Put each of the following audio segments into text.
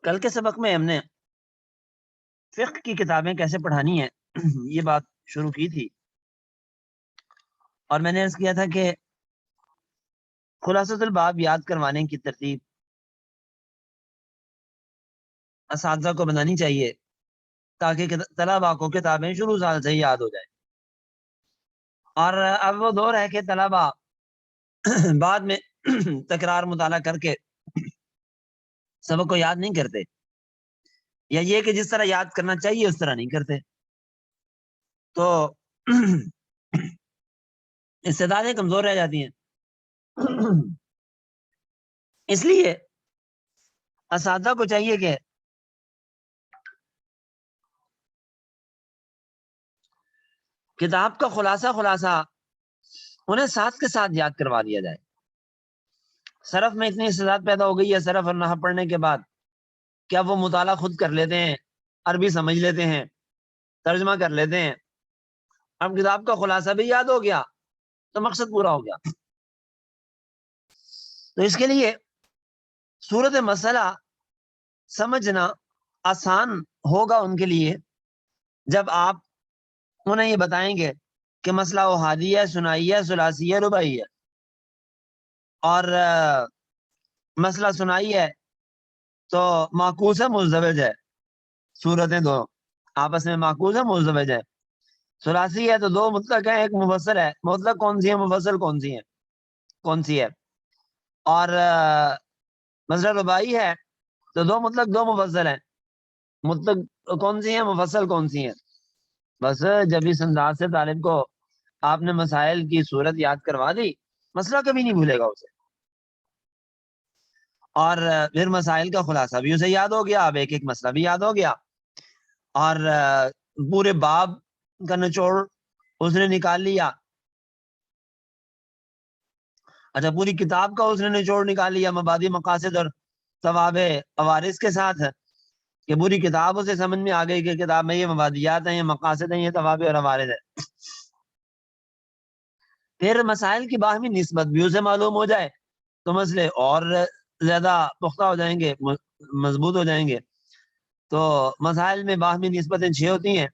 کل کے سبق میں ہم نے فقہ کی کتابیں کیسے پڑھانی ہیں یہ بات شروع کی تھی، اور میں نے عرض کیا تھا کہ خلاصۃ الباب یاد کروانے کی ترتیب اساتذہ کو بنانی چاہیے تاکہ طلباء کو کتابیں شروع سال سے ہی یاد ہو جائے۔ اور اب وہ دور ہے کہ طلباء بعد میں تکرار مطالعہ کر کے سبق کو یاد نہیں کرتے، یا یہ کہ جس طرح یاد کرنا چاہیے اس طرح نہیں کرتے، تو استعدادیں کمزور رہ جاتی ہیں۔ اس لیے اساتذہ کو چاہیے کہ کتاب کا خلاصہ انہیں ساتھ کے ساتھ یاد کروا دیا جائے۔ صرف میں اتنی استعداد پیدا ہو گئی ہے صرف اور نحو پڑھنے کے بعد کیا وہ مطالعہ خود کر لیتے ہیں، عربی سمجھ لیتے ہیں، ترجمہ کر لیتے ہیں، اب کتاب کا خلاصہ بھی یاد ہو گیا تو مقصد پورا ہو گیا۔ تو اس کے لیے صورت مسئلہ سمجھنا آسان ہوگا ان کے لیے جب آپ انہیں یہ بتائیں گے کہ مسئلہ احادی ہے، ثنائی ہے، ثلاثی ہے، رباعی ہے، اور مسئلہ ثنائی ہے تو معکوس ہے، مزدوج ہے، صورتیں دو آپس میں معکوس ہے، مزدوج ہے۔ ثلاثی ہے تو دو مطلق ہے، ایک مفصل ہے، مطلق کون سی ہے، مفصل کون سی ہے، اور مسئلہ رباعی ہے تو دو مطلق دو مفصل ہیں، مطلق کون سی ہیں، مفصل کون سی ہیں۔ بس جب اس انداز سے طالب کو آپ نے مسائل کی صورت یاد کروا دی، مسئلہ کبھی نہیں بھولے گا اسے، اور پھر مسائل کا خلاصہ بھی اسے یاد ہو گیا، اب ایک ایک مسئلہ بھی یاد ہو گیا، اور پورے باب کا نچوڑ اس نے نکال لیا، اچھا پوری کتاب کا اس نے نچوڑ نکال لیا مبادی مقاصد اور ثواب عوارض کے ساتھ، کہ پوری کتاب اسے سمجھ میں آ گئی کہ کتاب میں یہ مبادیات ہیں، یہ مقاصد ہیں، یہ ثواب اور عوارض ہیں۔ پھر مسائل کی باہمی نسبت بھی اسے معلوم ہو جائے تو مسئلے اور زیادہ پختہ ہو جائیں گے، مضبوط ہو جائیں گے۔ تو مسائل میں باہمی نسبتیں 6 ہوتی ہیں،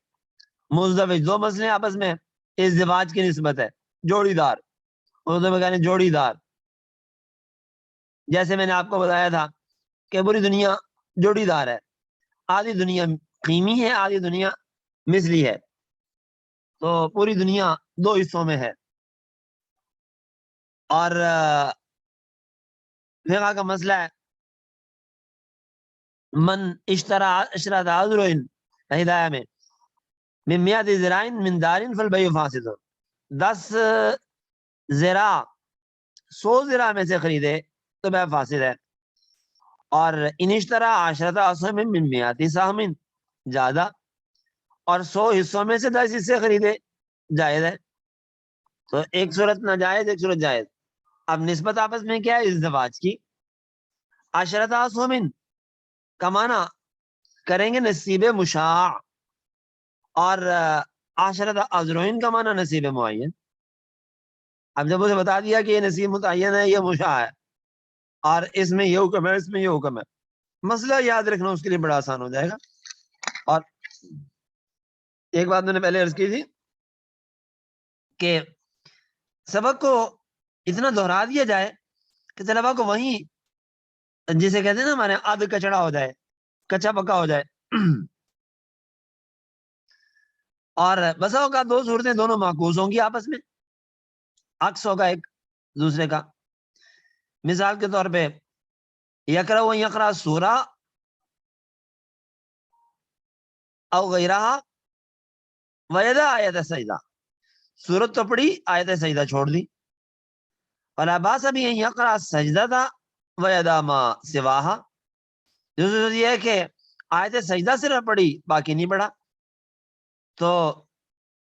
مزدوج دو مسئلے آپس میں، ازدواج کی نسبت ہے، جوڑی دار، اردو میں کہتے ہیں جوڑی دار، جیسے میں نے آپ کو بتایا تھا کہ پوری دنیا جوڑی دار ہے، آدھی دنیا قیمی ہے، آدھی دنیا مثلی ہے، تو پوری دنیا دو حصوں میں ہے۔ اور فقہ کا مسئلہ ہے من اشترا اشرت عذرین ہدایہ میں من میات زرائن من دارن فالبیع فاسد، 10 زرا 100 زرا میں سے خریدے تو بیع فاسد ہے، اور ان اشترا عشرت اسہم من میات سہم زیادہ، اور 100 حصوں میں سے 10 حصے خریدے جائز ہے۔ تو ایک صورت ناجائز، ایک صورت جائز۔ اب نسبت آپس میں کیا ہے، ازدواج کی۔ عشرت اسہم کا معنی کریں گے نصیب مشاع، اور عشرت اذرعین کا معنی نصیب معین۔ اب جب اسے بتا دیا کہ یہ نصیب متعین ہے، یہ مشاع ہے، اور اس میں یہ حکم ہے، اس میں یہ حکم ہے، مسئلہ یاد رکھنا اس کے لیے بڑا آسان ہو جائے گا۔ اور ایک بات میں نے پہلے عرض کی تھی کہ سبق کو اتنا دہرا دیا جائے کہ طلبا کو وہیں، جسے کہتے ہیں نا ہمارے آدھ کچڑا ہو جائے، کچا پکا ہو جائے۔ اور بسا ہوگا دو صورتیں دونوں معکوس ہوں گی، آپس میں عکس ہوگا ایک دوسرے کا۔ مثال کے طور پہ یقرأ و یقرأ سورہ او غیرہ ویدہ آیت سجدہ، سورت تو پڑھی، آیت سجدہ چھوڑ دی۔ فلا باس بھی یقرأ سجدہ تھا ویدہ ما سواہا، دوسری یہ ہے کہ آیت سجدہ صرف پڑھی باقی نہیں پڑھا، تو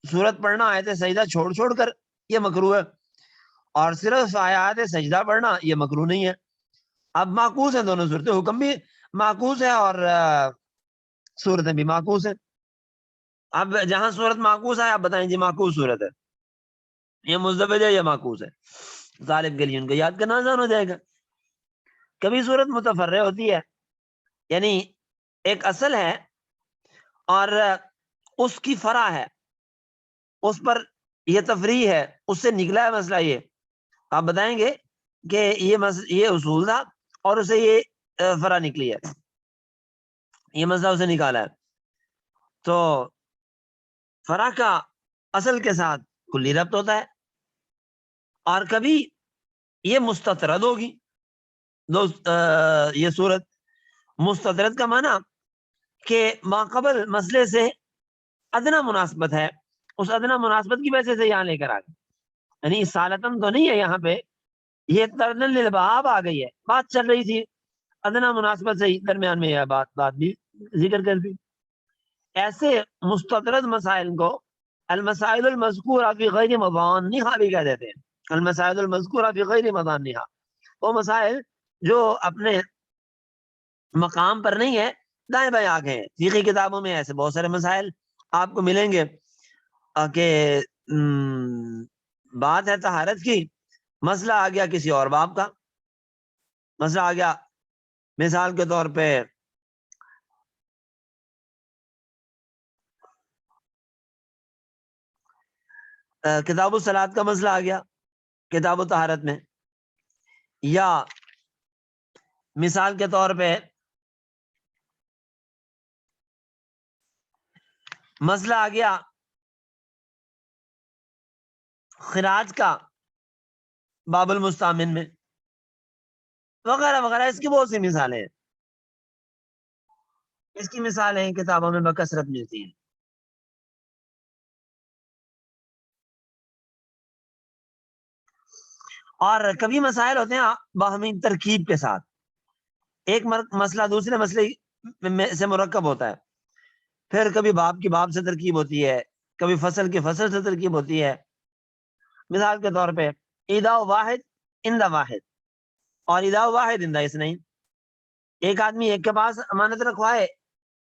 سورت پڑھنا آیت سجدہ چھوڑ کر یہ مکروہ ہے، اور صرف آیات سجدہ پڑھنا یہ مکروہ نہیں ہے۔ اب معکوس ہیں دونوں صورتیں، حکم بھی معکوس ہے اور صورتیں بھی معکوس ہیں۔ اب جہاں صورت معکوس ہے آپ بتائیں جی معکوس صورت ہے، یہ مزدوج ہے، یہ معکوس ہے، طالب کے لیے ان کو یاد کرنا آسان ہو جائے گا۔ کبھی صورت متفرع ہوتی ہے، یعنی ایک اصل ہے اور اس کی فرع ہے، اس پر یہ تفریع ہے، اس سے نکلا ہے مسئلہ یہ. آپ بتائیں گے کہ یہ اصول تھا اور اسے یہ فرع نکلی ہے، یہ مسئلہ اسے نکالا ہے. تو فرع کا اصل کے ساتھ کلی ربط ہوتا ہے، اور کبھی یہ مستطرد ہوگی. یہ صورت مستطرد کا معنی کہ ماقبل مسئلے سے ادنا مناسبت ہے، اس ادنا مناسبت کی وجہ سے یہاں لے کر آ گئے. یعنی سالتن تو نہیں ہے یہاں پہ، یہ تردن للباب آ گئی ہے، بات چل رہی تھی ادنا مناسبت سے درمیان میں یہ بات بھی ذکر کر دی. ایسے مستطرد مسائل کو المسائل المذکورہ فی غیر مضانها بھی کہہ دیتے ہیں. المسائل المذکورہ فی غیر مضانها، وہ مسائل جو اپنے مقام پر نہیں ہے، دائیں بائیں آ گئے ہیں. فقہی کتابوں میں ایسے بہت سارے مسائل آپ کو ملیں گے کہ بات ہے طہارت کی، مسئلہ آ گیا کسی اور باب کا. مسئلہ آ گیا مثال کے طور پہ کتاب الصلاۃ کا مسئلہ آ گیا کتاب الطہارت میں، یا مثال کے طور پہ مسئلہ آ گیا خراج کا باب المستامن میں، وغیرہ وغیرہ. اس کی بہت سی مثالیں ہیں، اس کی مثالیں کتابوں میں بکثرت ملتی ہیں. اور کبھی مسائل ہوتے ہیں باہمی ترکیب کے ساتھ، ایک مسئلہ دوسرے مسئلے میں سے مرکب ہوتا ہے. پھر کبھی باب کی باب سے ترکیب ہوتی ہے، کبھی فصل کی فصل سے ترکیب ہوتی ہے. مثال کے طور پہ ایدا واحد اندا واحد اور ایدا واحد اندا اثنین. ایک آدمی ایک کے پاس امانت رکھوائے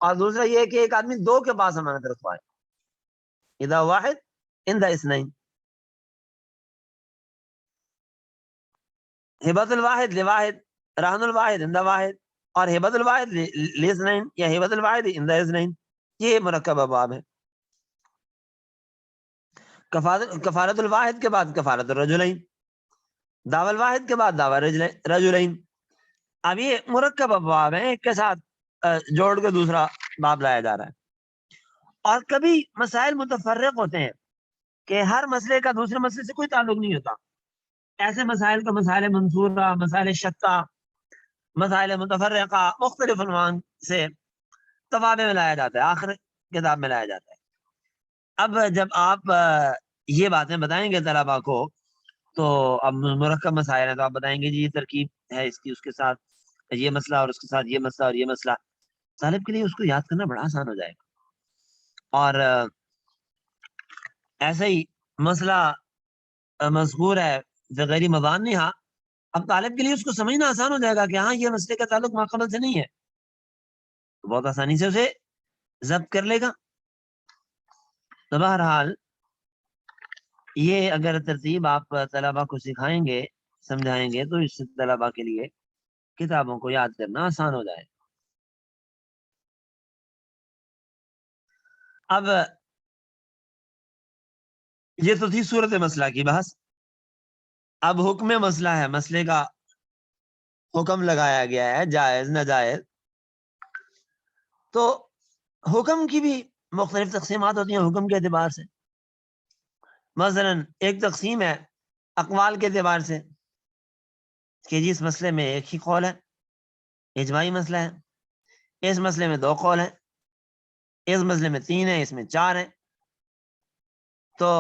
اور دوسرا یہ کہ ایک آدمی دو کے پاس امانت رکھوائے. ایدا واحد اندا اثنین. ہبت الواحد لواحد، رہن الواحد اندا واحد، اور ہبت الواحد لاثنین یا ہبت الواحد اندا اثنین. یہ مرکب ابواب ہے. کفارت الواحد کے بعد کفارت الرجلین، دعوی الواحد کے بعد دعوی رجلین. اب یہ مرکب ابواب ہیں، ایک کے ساتھ جوڑ کے دوسرا باب لایا جا رہا ہے. اور کبھی مسائل متفرق ہوتے ہیں کہ ہر مسئلے کا دوسرے مسئلے سے کوئی تعلق نہیں ہوتا. ایسے مسائل کا مسائل منصورہ، مسائل شتہ، مسائل متفرقہ مختلف عنوان سے تفاوے میں لایا جاتا ہے، آخر کتاب میں لایا جاتا ہے. اب جب آپ یہ باتیں بتائیں گے طلبا کو، تو اب مرکب مسائل ہیں تو آپ بتائیں گے جی یہ ترکیب ہے اس کی، اس کے ساتھ یہ مسئلہ اور اس کے ساتھ یہ مسئلہ اور یہ مسئلہ. طالب کے لیے اس کو یاد کرنا بڑا آسان ہو جائے گا. اور ایسا ہی مسئلہ مذکور ہے غیر مضانها، اب طالب کے لیے اس کو سمجھنا آسان ہو جائے گا کہ ہاں یہ مسئلے کا تعلق ماقبل سے نہیں ہے، تو بہت آسانی سے اسے ضبط کر لے گا. تو بہرحال یہ اگر ترتیب آپ طلبا کو سکھائیں گے، سمجھائیں گے، تو اس سے طلبا کے لیے کتابوں کو یاد کرنا آسان ہو جائے. اب یہ تو تھی صورت مسئلہ کی بحث. اب حکم مسئلہ ہے، مسئلے کا حکم لگایا گیا ہے جائز ناجائز. تو حکم کی بھی مختلف تقسیمات ہوتی ہیں حکم کے اعتبار سے. مثلا ایک تقسیم ہے اقوال کے اعتبار سے کہ جس مسئلے میں ایک ہی قول ہے، اجماعی مسئلہ ہے. اس مسئلے میں دو قول ہیں، اس مسئلے میں تین ہیں، اس میں چار ہیں. تو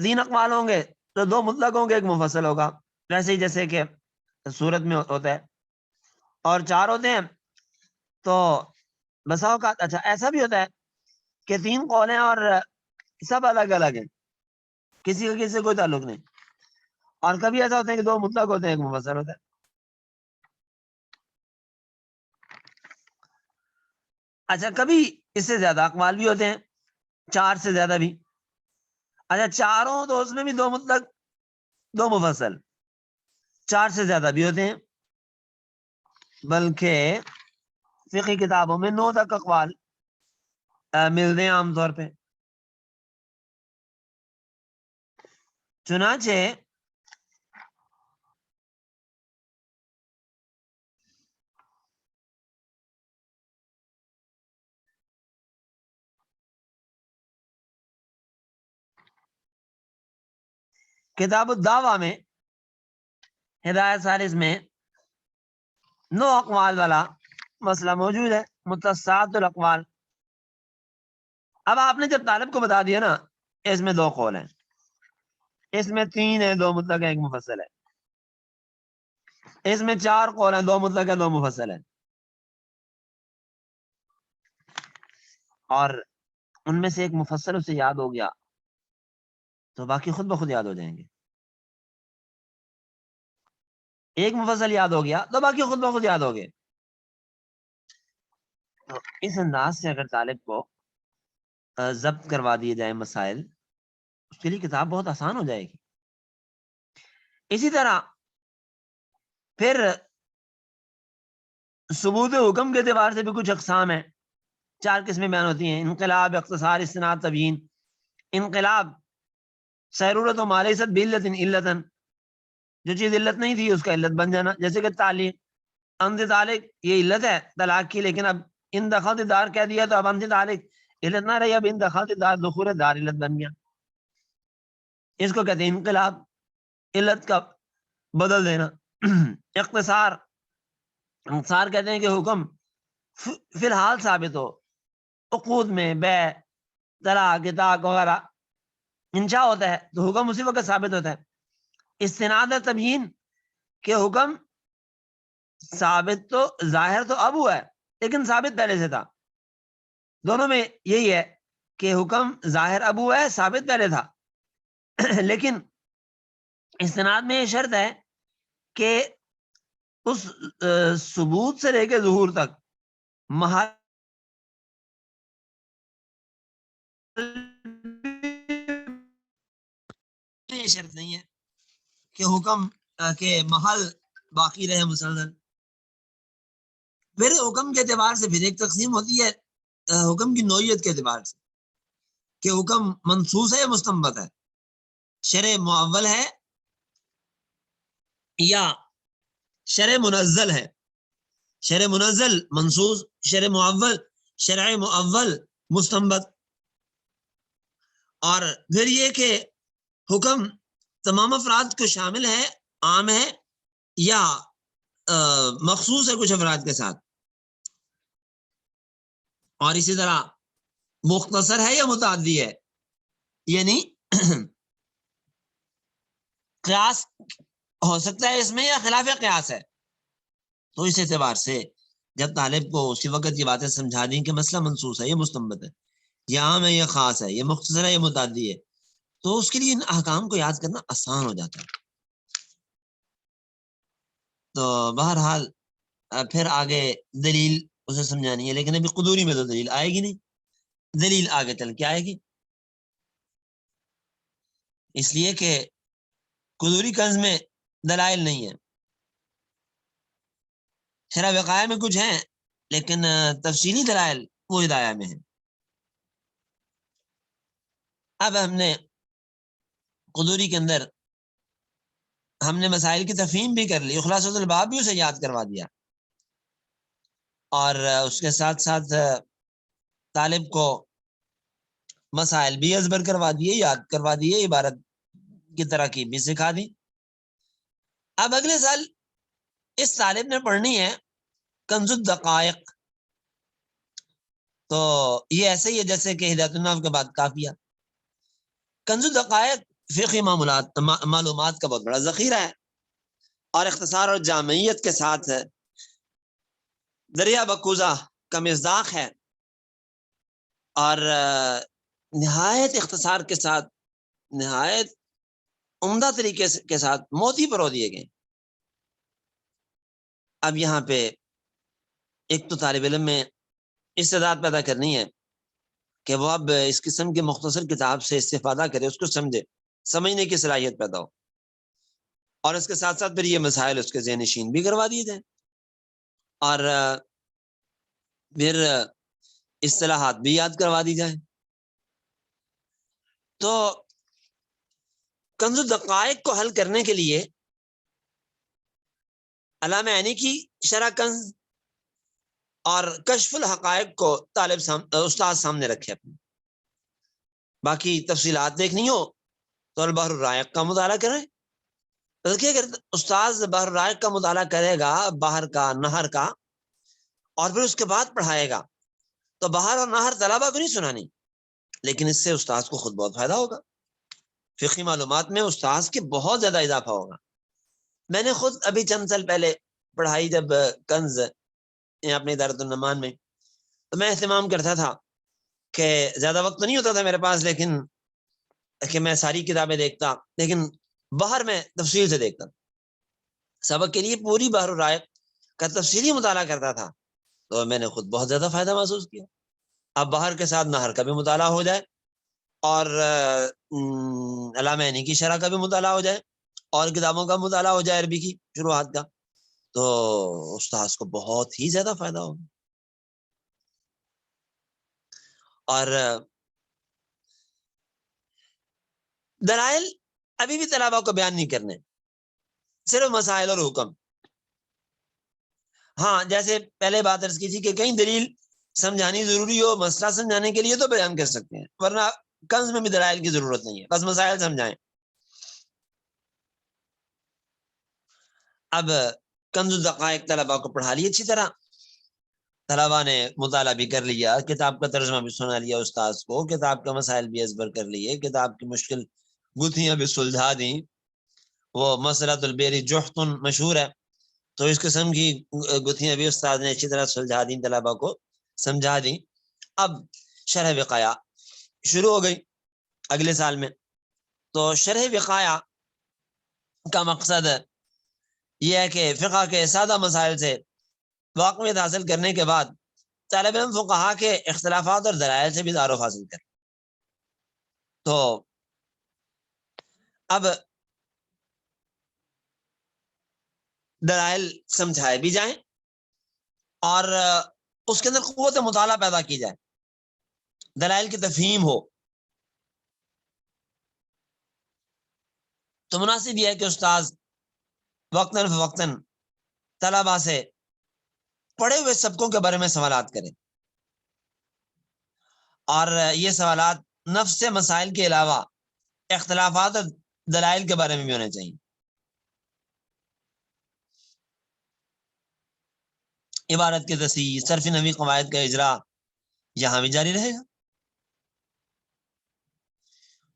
تین اقوال ہوں گے تو دو مطلق ہوں گے، ایک مفصل ہوگا، ویسے ہی جیسے کہ صورت میں ہوتا ہے. اور چار ہوتے ہیں تو بسا اوقات اچھا ایسا بھی ہوتا ہے کہ تین قول ہیں اور سب الگ الگ ہیں، کسی کا کسی سے کوئی تعلق نہیں. اور کبھی ایسا ہوتا ہے کہ دو مطلق ہوتے ہیں، ایک مفصل ہوتا ہے. اچھا کبھی اس سے زیادہ اقوال بھی ہوتے ہیں، چار سے زیادہ بھی. اچھا چاروں تو اس میں بھی دو مطلق دو مفصل، چار سے زیادہ بھی ہوتے ہیں. بلکہ فقہی کتابوں میں 9 تک اقوال ملتے ہیں عام طور پہ. چنانچہ کتاب الدعوہ میں ہدایت ثالث میں 9 اقوال والا مسئلہ موجود ہے، متسعات الاقوال. اب آپ نے جب طالب کو بتا دیا نا اس میں 2 قول ہیں، اس میں 3 ہیں 2 مطلق ہے 1 مفصل ہے، اس میں 4 قول ہیں 2 مطلق ہے 2 مفصل ہے، اور ان میں سے ایک مفصل اسے یاد ہو گیا تو باقی خود بخود یاد ہو جائیں گے. ایک مفصل یاد ہو گیا تو باقی خود بخود یاد ہو گئے. تو اس انداز سے اگر طالب کو ضبط کروا دیے جائیں مسائل، اس کے لیے کتاب بہت آسان ہو جائے گی. اسی طرح پھر ثبوت حکم کے اعتبار سے بھی کچھ اقسام ہیں، 4 قسمیں بیان ہوتی ہیں: انقلاب، اختصار، استناد، تبیین. انقلاب سیرورت و مالیست بعلت علتن، جو چیز علت نہیں تھی اس کا علت بن جانا، جیسے کہ تعلیق. انت تعلق یہ علت ہے طلاق کی، لیکن اب ان دخلت دار کہہ دیا تو اب انت تعلق علت نہ رہی، اب ان دخلت دار دخول دار علت بن گیا. اس کو کہتے ہیں انقلاب، علت کا بدل دینا. اختصار، اختصار کہتے ہیں کہ حکم فی الحال ثابت ہو، عقود میں بے، طلاق، طلاق وغیرہ انشاء ہوتا ہے تو حکم اسی وقت ثابت ہوتا ہے. استناد تبیین کہ حکم ثابت تو ظاہر تو اب ہوا ہے لیکن ثابت پہلے سے تھا. دونوں میں یہی ہے کہ حکم ظاہر اب ہوا ہے، ثابت پہلے تھا. لیکن استناد میں یہ شرط ہے کہ اس ثبوت سے لے کے ظہور تک محل یہ شرط نہیں ہے کہ حکم کے محل باقی رہے مسلسل. پھر حکم کے اعتبار سے پھر ایک تقسیم ہوتی ہے حکم کی نوعیت کے اعتبار سے کہ حکم منصوص ہے یا مستنبت ہے، شرع معول ہے یا شرع منزل ہے. شرع منزل منصوص، شرع معول شرع معول مستنبت. اور پھر یہ کہ حکم تمام افراد کو شامل ہے، عام ہے یا مخصوص ہے کچھ افراد کے ساتھ. اور اسی طرح مختصر ہے یا متعدی ہے، یعنی قیاس ہو سکتا ہے اس میں یا خلاف قیاس ہے. تو اس اعتبار سے جب طالب کو اسی وقت یہ باتیں سمجھا دیں کہ مسئلہ منصوص ہے، یہ مستنبت ہے، یہ عام ہے، یہ خاص ہے، یہ مختصر ہے، یہ متعدی ہے، تو اس کے لیے ان احکام کو یاد کرنا آسان ہو جاتا ہے. تو بہرحال پھر آگے دلیل اسے سمجھانی ہے، لیکن ابھی قدوری میں تو دلیل آئے گی نہیں، دلیل آگے چل کے آئے گی. اس لیے کہ قدوری کنز میں دلائل نہیں ہے، شرح وقایع میں کچھ ہیں لیکن تفصیلی دلائل وہ ہدایہ میں ہیں. اب ہم نے قدوری کے اندر ہم نے مسائل کی تفہیم بھی کر لی، خلاصۃ الباب بھی اسے یاد کروا دیا، اور اس کے ساتھ ساتھ طالب کو مسائل بھی ازبر کروا دیے، یاد کروا دیے، عبارت کی تراکیب بھی سکھا دی. اب اگلے سال اس طالب نے پڑھنی ہے کنز الدقائق. تو یہ ایسے ہی ہے جیسے کہ ہدایت النحو کے بعد قافیہ. کنز الدقائق فقہی معلومات کا بہت بڑا ذخیرہ ہے، اور اختصار اور جامعیت کے ساتھ دریا بکوزہ کا مصداق ہے، اور نہایت اختصار کے ساتھ، نہایت عمدہ طریقے کے ساتھ موتی پرو دیے گئے. اب یہاں پہ ایک تو طالب علم میں استعداد پیدا کرنی ہے کہ وہ اب اس قسم کے مختصر کتاب سے استفادہ کرے، اس کو سمجھے، سمجھنے کی صلاحیت پیدا ہو، اور اس کے ساتھ ساتھ پھر یہ مسائل اس کے ذہن نشین بھی کروا دیے جائیں. اور پھر اصطلاحات بھی یاد کروا دی جائیں. تو کنز الدقائق کو حل کرنے کے لیے علامہ عینی کی شرح کنز اور کشف الحقائق کو استاد سامنے رکھے اپنے. باقی تفصیلات دیکھنی ہو تو البحر الرائق کا مطالعہ کریں. بلکہ اگر استاذ بحر الرائق کا مطالعہ کرے گا باہر کا نہر کا اور پھر اس کے بعد پڑھائے گا تو باہر اور نہر طلبہ کو نہیں سنانی, لیکن اس سے استاذ کو خود بہت فائدہ ہوگا. فقہی معلومات میں استاذ کے بہت زیادہ اضافہ ہوگا. میں نے خود ابھی چند سال پہلے پڑھائی جب کنز اپنے دارت النمان میں, تو میں اہتمام کرتا تھا کہ زیادہ وقت تو نہیں ہوتا تھا میرے پاس, لیکن کہ میں ساری کتابیں دیکھتا, لیکن باہر میں تفصیل سے دیکھتا. سبق کے لیے پوری بحر الرائق کا تفصیلی مطالعہ کرتا تھا, تو میں نے خود بہت زیادہ فائدہ محسوس کیا. اب باہر کے ساتھ نہر کا بھی مطالعہ ہو جائے اور علامہ عینی کی شرح کا بھی مطالعہ ہو جائے اور کتابوں کا مطالعہ ہو جائے عربی کی شروحات کا, تو استاذ کو بہت ہی زیادہ فائدہ ہوگا. اور دلائل ابھی بھی طلباء کو بیان نہیں کرنے, صرف مسائل اور حکم. ہاں, جیسے پہلے بات عرض کی تھی کہ کہیں دلیل سمجھانی ضروری ہو مسئلہ سمجھانے کے لیے تو بیان کر سکتے ہیں, ورنہ کنز میں بھی دلائل کی ضرورت نہیں ہے, بس مسائل سمجھائیں. اب کنز الدقائق طلباء کو پڑھا لی اچھی طرح, طلباء نے مطالعہ بھی کر لیا, کتاب کا ترجمہ بھی سنا لیا استاذ کو, کتاب کا مسائل بھی ازبر کر لیے, کتاب کی مشکل گتھیاں بھی سلجھا دیں. وہ مسئلۃ البیر جحتن مشہور ہے, تو اس قسم کی گتھیاں بھی استاد نے اچھی طرح سلجھا دیں, طلباء کو سمجھا دیں. اب شرح وقایا شروع ہو گئی اگلے سال میں. تو شرح وقایا کا مقصد یہ ہے کہ فقہ کے سادہ مسائل سے واقفیت حاصل کرنے کے بعد طالب علم فقہا کے اختلافات اور دلائل سے بھی تعارف حاصل کرے. تو اب دلائل سمجھائے بھی جائیں اور اس کے اندر قوت مطالعہ پیدا کی جائے, دلائل کی تفہیم ہو. تو مناسب یہ ہے کہ استاذ وقتاً فوقتاً طلباء سے پڑھے ہوئے سبقوں کے بارے میں سوالات کریں, اور یہ سوالات نفس مسائل کے علاوہ اختلافات اور دلائل کے بارے میں بھی ہونے چاہیے. عبارت کی تصحیح, صرف نحوی قواعد کا اجرا یہاں بھی جاری رہے گا.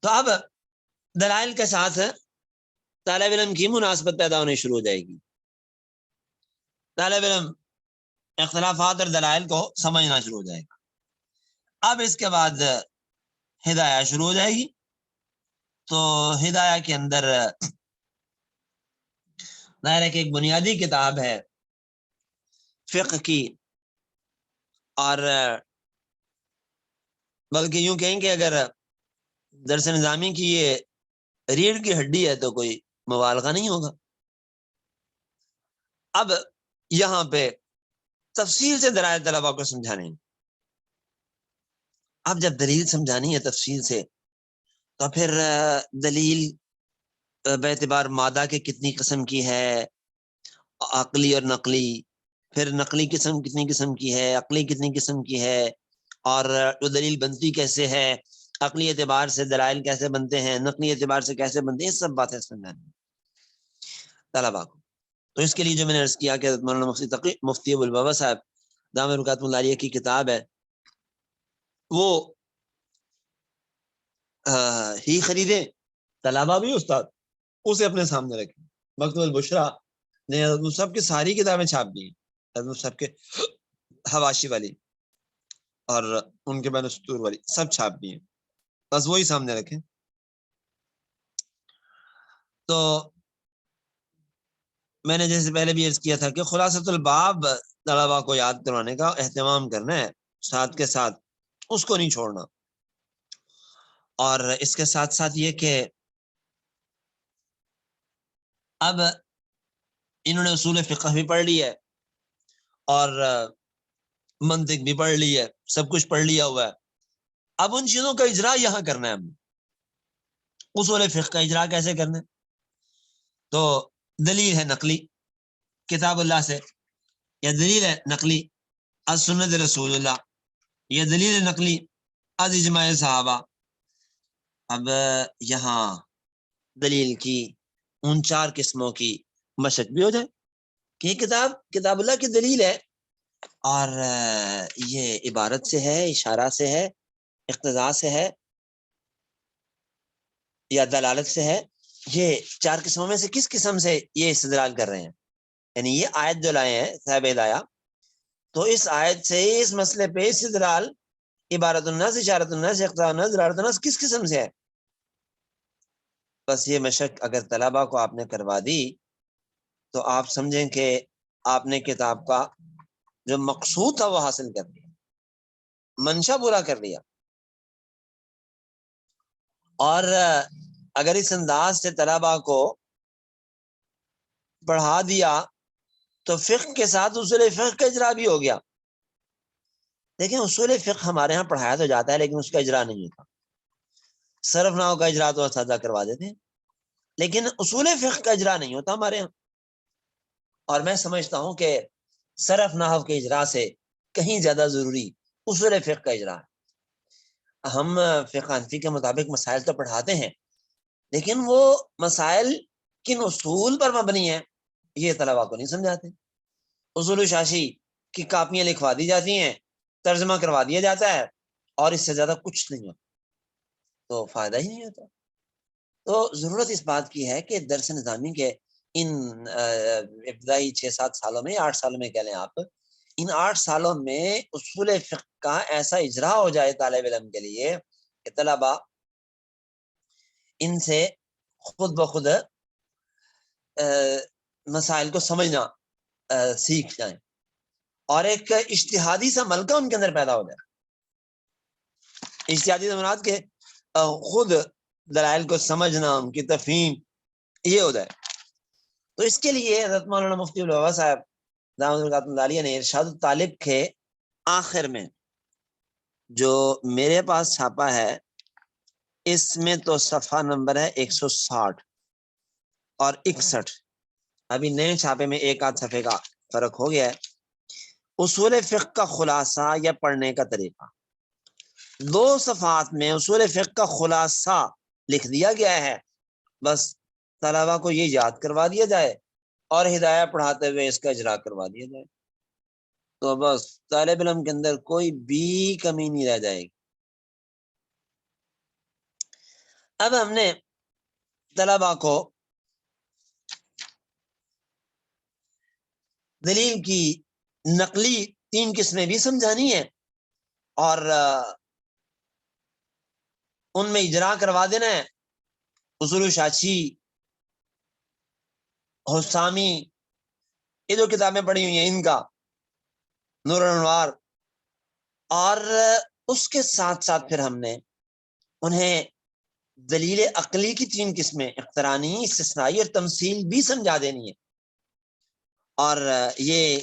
تو اب دلائل کے ساتھ طالب علم کی مناسبت پیدا ہونی شروع ہو جائے گی. طالب علم اختلافات اور دلائل کو سمجھنا شروع ہو جائے گا. اب اس کے بعد ہدایہ شروع ہو جائے گی. تو ہدایہ کے اندر ظاہر ہے کہ ایک بنیادی کتاب ہے فقہ کی, اور بلکہ یوں کہیں کہ اگر درس نظامی کی یہ ریڑھ کی ہڈی ہے تو کوئی مبالغہ نہیں ہوگا. اب یہاں پہ تفصیل سے دلائل طلباء کو سمجھانے. اب جب دلیل سمجھانی ہے تفصیل سے, تو پھر دلیل بے اعتبار مادہ کے کتنی قسم کی ہے, عقلی اور نقلی, پھر نقلی قسم کتنی قسم کی ہے, عقلی کتنی قسم کی ہے, اور وہ دلیل بنتی کیسے ہے, عقلی اعتبار سے دلائل کیسے بنتے ہیں, نقلی اعتبار سے کیسے بنتے ہیں, یہ سب باتیں سمجھانی طلباء کو. تو اس کے لیے جو میں نے عرض کیا کہ مولانا مفتی ابو البابا صاحب دامت برکاتہ اللہ علیہ کی کتاب ہے, وہ ہی خریدیں, طلباء بھی استاد اسے اپنے سامنے رکھیں. مکتوب البشرا نے حضرت مصعب کی ساری کتابیں چھاپ دی, حضرت مصعب کے حواشی والی اور ان کے بین السطور والی سب چھاپ دی ہیں, بس وہی سامنے رکھیں. تو میں نے جیسے پہلے بھی عرض کیا تھا کہ خلاصۃ الباب طلباء کو یاد کروانے کا اہتمام کرنا ہے, ساتھ کے ساتھ اس کو نہیں چھوڑنا. اور اس کے ساتھ ساتھ یہ کہ اب انہوں نے اصول فقہ بھی پڑھ لی ہے, اور منطق بھی پڑھ لی ہے، سب کچھ پڑھ لیا ہوا ہے. اب ان چیزوں کا اجرا یہاں کرنا ہے ہم نے. اصول فقہ کا اجرا کیسے کرنا ہے؟ تو دلیل ہے نقلی کتاب اللہ سے، یا دلیل ہے نقلی از سنت رسول اللہ، یا دلیل نقلی از اجماع صحابہ. اب یہاں دلیل کی ان 4 قسموں کی مشق بھی ہو جائے کہ یہ کتاب اللہ کی دلیل ہے، اور یہ عبارت سے ہے، اشارہ سے ہے، اقتضاء سے ہے، یا دلالت سے ہے. یہ 4 قسموں میں سے کس قسم سے یہ استدلال کر رہے ہیں؟ یعنی یہ آیت جو لائے ہیں صاحب ہدایہ، تو اس آیت سے اس مسئلے پہ استدلال عبارت النص، اشارت النص، اقتضاء النص، دلالت النص کس قسم سے ہے؟ بس یہ مشق اگر طلباء کو آپ نے کروا دی تو آپ سمجھیں کہ آپ نے کتاب کا جو مقصود تھا وہ حاصل کر لیا، منشا پورا کر لیا. اور اگر اس انداز سے طلباء کو پڑھا دیا تو فقہ کے ساتھ اصول فقہ کا اجرا بھی ہو گیا. دیکھیں اصول فقہ ہمارے ہاں پڑھایا تو جاتا ہے لیکن اس کا اجرا نہیں ہوتا. صرف نحو کا اجرا تو اساتذہ کروا دیتے ہیں لیکن اصول فقہ کا اجرا نہیں ہوتا ہمارے ہاں. اور میں سمجھتا ہوں کہ صرف نحو کے اجرا سے کہیں زیادہ ضروری اصول فقہ کا اجرا ہے. ہم فقہ حنفی کے مطابق مسائل تو پڑھاتے ہیں لیکن وہ مسائل کن اصول پر مبنی ہیں یہ طلباء کو نہیں سمجھاتے. اصول شاشی کی کاپیاں لکھوا دی جاتی ہیں، ترجمہ کروا دیا جاتا ہے، اور اس سے زیادہ کچھ نہیں ہوتا، تو فائدہ ہی نہیں ہوتا. تو ضرورت اس بات کی ہے کہ درس نظامی کے ان ابتدائی 6-7 سالوں میں، 8 سالوں میں کہہ لیں آپ، ان 8 سالوں میں اصول فقہ کا ایسا اجرا ہو جائے طالب علم کے لیے کہ طلباء ان سے خود بخود مسائل کو سمجھنا سیکھ جائیں، اور ایک اجتہادی سا ملکہ ان کے اندر پیدا ہو جائے. اجتہادی مراد کے خود دلائل کو سمجھنا، ان کی تفہیم یہ ہو جائے. تو اس کے لیے حضرت مولانا مفتی الوہا صاحب دامت برکاتہ عالیہ نے ارشاد الطالب کے آخر میں جو میرے پاس چھاپا ہے اس میں تو صفحہ نمبر ہے 160 اور 61. ابھی نئے چھاپے میں 1 آدھ صفحے کا فرق ہو گیا ہے. اصول فقہ کا خلاصہ یا پڑھنے کا طریقہ، 2 صفحات میں اصول فقہ کا خلاصہ لکھ دیا گیا ہے. بس طلباء کو یہ یاد کروا دیا جائے اور ہدایہ پڑھاتے ہوئے اس کا اجرا کروا دیا جائے تو بس طالب علم کے اندر کوئی بھی کمی نہیں رہ جائے گی. اب ہم نے طلباء کو دلیل کی نقلی 3 قسمیں بھی سمجھانی ہے اور ان میں اجرا کروا دینا ہے. اصول شاشی، حسامی، یہ جو کتابیں پڑھی ہوئی ہیں ان کا نور الانوار، اور اس کے ساتھ ساتھ پھر ہم نے انہیں دلیل عقلی کی 3 قسمیں اقترانی، استثنائی اور تمثیل بھی سمجھا دینی ہے. اور یہ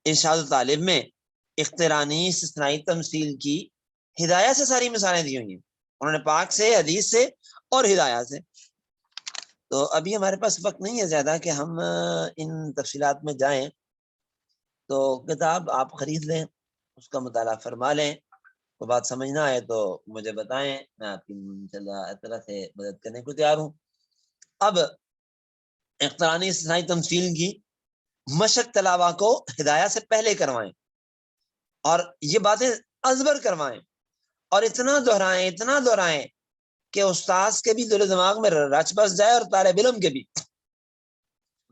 ارشاد الطالب میں اقترانی، استثنائی، تمثیل کی ہدایہ سے ساری مثالیں دی ہوئی ہیں، انہوں نے پاک سے، حدیث سے اور ہدایہ سے. تو ابھی ہمارے پاس وقت نہیں ہے زیادہ کہ ہم ان تفصیلات میں جائیں، تو کتاب آپ خرید لیں، اس کا مطالعہ فرما لیں. کو بات سمجھنا ہے تو مجھے بتائیں، میں آپ کی انشاءاللہ اس طرح سے مدد کرنے کو تیار ہوں. اب اقترانی، استثنائی، تمثیل کی مشق طلباء کو ہدایہ سے پہلے کروائیں اور یہ باتیں ازبر کروائیں اور اتنا دہرائیں کہ استاذ کے بھی دل و دماغ میں رچ بس جائے اور طالب علم کے بھی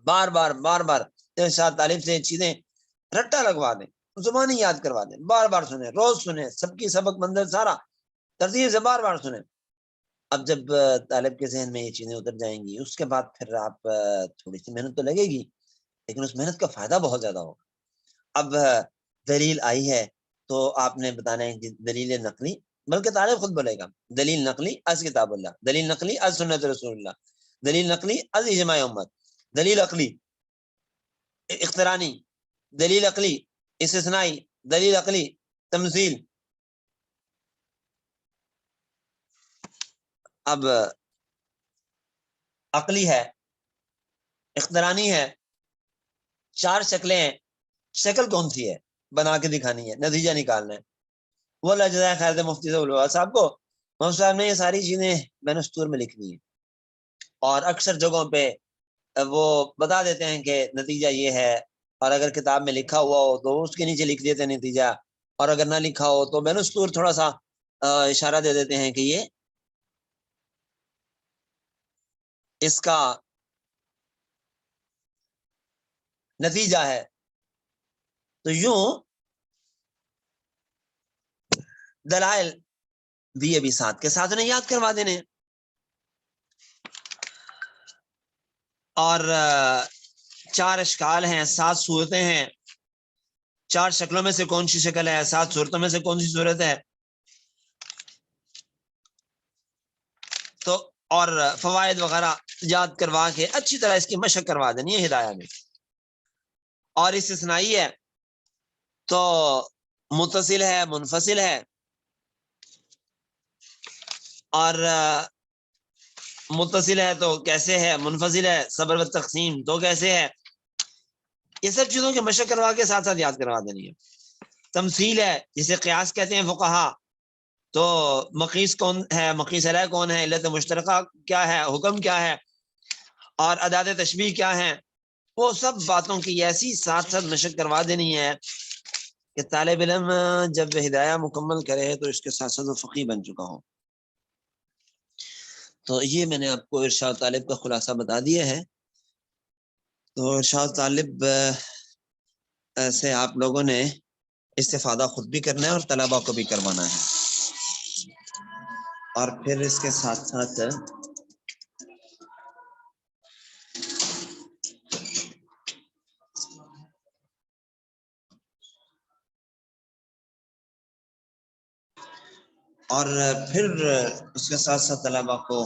بار بار ارشاد طالب سے چیزیں رٹا لگوا دیں، زبانی یاد کروا دیں، بار بار سنیں، روز سنیں، سب کی سبق منظر سارا ترتیب سے بار بار سنیں. اب جب طالب کے ذہن میں یہ چیزیں اتر جائیں گی اس کے بعد پھر آپ تھوڑی سی محنت تو لگے گی لیکن اس محنت کا فائدہ بہت زیادہ ہوگا. اب دلیل آئی ہے تو آپ نے بتانا ہے کہ دلیل نقلی، بلکہ طالب خود بولے گا دلیل نقلی از کتاب اللہ، دلیل نقلی از سنت رسول اللہ، دلیل نقلی از اجماع امت، دلیل عقلی اقترانی، دلیل عقلی استثنائی، دلیل عقلی، تمثیل. اب عقلی ہے، اخترانی ہے، 4 شکلیں ہیں. شکل کون سی ہے؟ بنا کے دکھانی ہے، نتیجہ نکالنا ہے. وہ اللہ جزائے خیر دے مفتی صاحب کو، مفتی صاحب نے یہ ساری چیزیں میں نے دستور میں لکھ دی ہیں، اور اکثر جگہوں پہ وہ بتا دیتے ہیں کہ نتیجہ یہ ہے، اور اگر کتاب میں لکھا ہوا ہو تو اس کے نیچے لکھ دیتے ہیں نتیجہ، اور اگر نہ لکھا ہو تو میں نے دستور تھوڑا سا اشارہ دے دیتے ہیں کہ یہ اس کا نتیجہ ہے. تو یوں دلائل بھی ابھی ساتھ کے ساتھ انہیں یاد کروا دینے. اور 4 اشکال ہیں، 7 صورتیں ہیں. 4 شکلوں میں سے کون سی شکل ہے، 7 صورتوں میں سے کون سی صورت ہے. تو اور فوائد وغیرہ یاد کروا کے اچھی طرح اس کی مشق کروا دینی ہے ہدایہ میں. اور استثنائی ہے تو متصل ہے، منفصل ہے، اور متصل ہے تو کیسے ہے، منفصل ہے صبر و تقسیم تو کیسے ہے. یہ سب چیزوں کی مشق کروا کے ساتھ ساتھ یاد کروا دینی ہے. تمثیل ہے، جسے قیاس کہتے ہیں فقہا، تو مقیس کون ہے، مقیس علیہ کون ہے، علت مشترکہ کیا ہے، حکم کیا ہے، اور ادات تشبیہ کیا ہیں، وہ سب باتوں کی ایسی ساتھ ساتھ مشق کروا دینی ہے کہ طالب علم جب ہدایہ مکمل کرے تو اس کے ساتھ ساتھ وہ فقیہ بن چکا ہو. تو یہ میں نے آپ کو ارشاد طالب کا خلاصہ بتا دیا ہے. تو ارشاد طالب سے آپ لوگوں نے استفادہ خود بھی کرنا ہے اور طلباء کو بھی کروانا ہے. اور پھر اس کے ساتھ ساتھ طلباء کو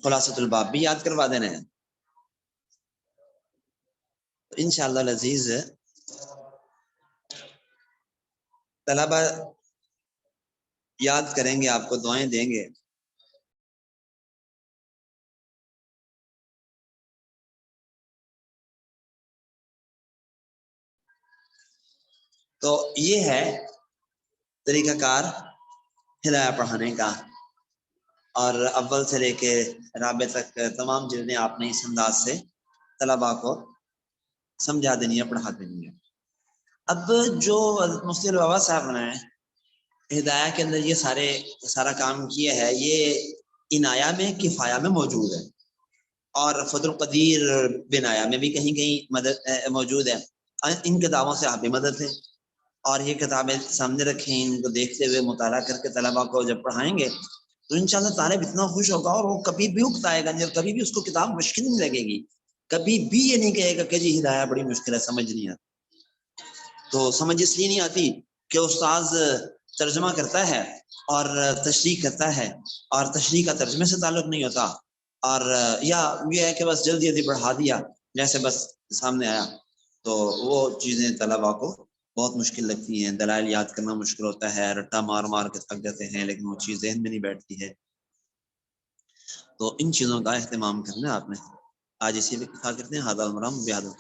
خلاصۃ الباب بھی یاد کروا دینا ہے. انشاءاللہ العزیز طلباء یاد کریں گے، آپ کو دعائیں دیں گے. تو یہ ہے طریقہ کار ہدایہ پڑھانے کا، اور اول سے لے کے رابع تک تمام چیزیں آپ نے اس انداز سے طلباء کو سمجھا دینی ہے، پڑھا دینی ہے. اب جو مفتی البابا صاحب نے ہدایہ کے اندر یہ سارا کام کیا ہے، یہ عنایہ میں کفایہ میں موجود ہے، اور فتح القدیر بنایہ میں بھی کہیں کہیں مدد موجود ہے. ان کتابوں سے آپ بھی مدد ہے، اور یہ کتابیں سامنے رکھیں، ان کو دیکھتے ہوئے مطالعہ کر کے طلباء کو جب پڑھائیں گے تو انشاءاللہ طالب اتنا خوش ہوگا، اور وہ کبھی بھی اکتائے گا نہیں، کبھی بھی اس کو کتاب مشکل نہیں لگے گی، کبھی بھی یہ نہیں کہے گا کہ جی ہدایہ بڑی مشکل ہے، سمجھ نہیں آتی. تو سمجھ اس لیے نہیں آتی کہ استاذ ترجمہ کرتا ہے اور تشریح کرتا ہے، اور تشریح کا ترجمے سے تعلق نہیں ہوتا، اور یا یہ ہے کہ بس جلدی جلدی پڑھا دیا جیسے بس سامنے آیا. تو وہ چیزیں طلباء کو بہت مشکل لگتی ہیں. دلائل یاد کرنا مشکل ہوتا ہے، رٹا مار مار کے تھک جاتے ہیں، لیکن وہ چیز ذہن میں نہیں بیٹھتی ہے. تو ان چیزوں کا اہتمام کرنا آپ نے. آج اسی پہ کفا کرتے ہیں. ہادہ المرام بہادر